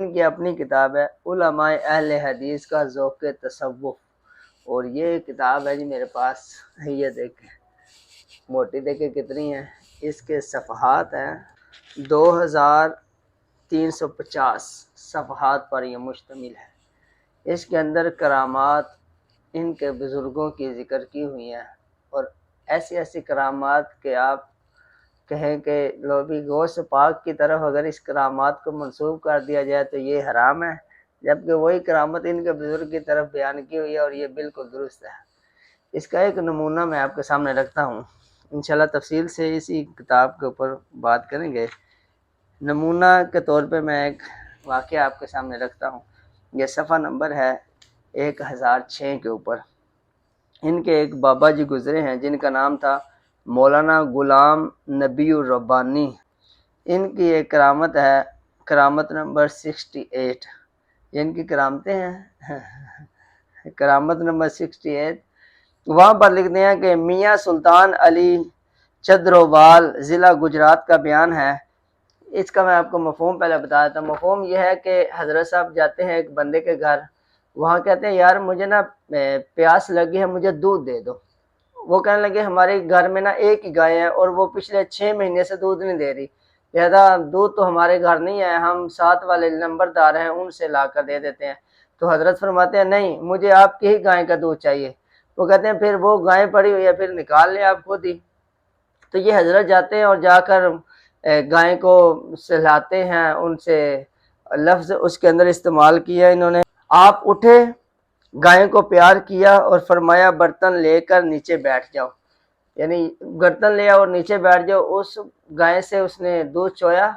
ان کی اپنی کتاب ہے علماء اہل حدیث کا ذوق تصوف، اور یہ کتاب ہے جی میرے پاس، یہ دیکھیں موٹی دیکھیں کتنی ہے، اس کے صفحات ہیں 2350 صفحات پر یہ مشتمل ہے۔ اس کے اندر کرامات ان کے بزرگوں کی ذکر کی ہوئی ہیں، اور ایسی ایسی کرامات کہ آپ کہیں کہ لوبی غوث پاک کی طرف اگر اس کرامات کو منسوب کر دیا جائے تو یہ حرام ہے، جبکہ وہی کرامت ان کے بزرگ کی طرف بیان کی ہوئی ہے اور یہ بالکل درست ہے۔ اس کا ایک نمونہ میں آپ کے سامنے رکھتا ہوں، انشاءاللہ تفصیل سے اسی کتاب کے اوپر بات کریں گے۔ نمونہ کے طور پہ میں ایک واقعہ آپ کے سامنے رکھتا ہوں، یہ صفحہ نمبر ہے 1006 کے اوپر۔ ان کے ایک بابا جی گزرے ہیں جن کا نام تھا مولانا غلام نبی الربانی۔ ان کی ایک کرامت ہے، کرامت نمبر 68، یہ ان کی کرامتیں ہیں کرامت نمبر 68۔ وہاں پر لکھتے ہیں کہ میاں سلطان علی چدروال ضلع گجرات کا بیان ہے۔ اس کا میں آپ کو مفہوم پہلے بتا دیتا ہوں۔ مفہوم یہ ہے کہ حضرت صاحب جاتے ہیں ایک بندے کے گھر، وہاں کہتے ہیں یار مجھے نا پیاس لگی ہے، مجھے دودھ دے دو۔ وہ کہنے لگے ہمارے گھر میں نا ایک ہی گائے ہے اور وہ پچھلے 6 مہینے سے دودھ نہیں دے رہی، لہذا دودھ تو ہمارے گھر نہیں ہے، ہم ساتھ والے نمبردار ہیں ان سے لا کر دے دیتے ہیں۔ تو حضرت فرماتے ہیں نہیں، مجھے آپ کی ہی گائے کا دودھ چاہیے۔ وہ کہتے ہیں پھر وہ گائے پڑی ہوئی ہے، پھر نکال لیں آپ خود ہی۔ تو یہ حضرت جاتے ہیں اور جا کر گائے کو سہلاتے ہیں، ان سے لفظ اس کے اندر استعمال کیا انہوں نے، آپ اٹھے، گائے کو پیار کیا اور فرمایا برتن لے کر نیچے بیٹھ جاؤ، یعنی برتن لے اور نیچے بیٹھ جاؤ۔ اس گائے سے اس نے دودھ چویا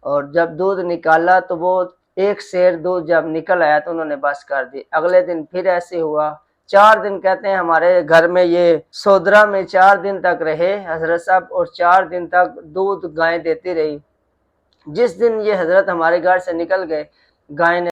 اور جب دودھ نکالا تو وہ ایک سیر دودھ جب نکل آیا تو انہوں نے بس کر دی۔ اگلے دن پھر ایسے ہوا، 4 دن کہتے ہیں ہمارے گھر میں یہ سودرا میں 4 دن تک رہے حضرت صاحب، اور 4 دن تک دودھ گائے دیتی رہی۔ جس دن یہ حضرت ہمارے گھر سے نکل گئے، گائے نے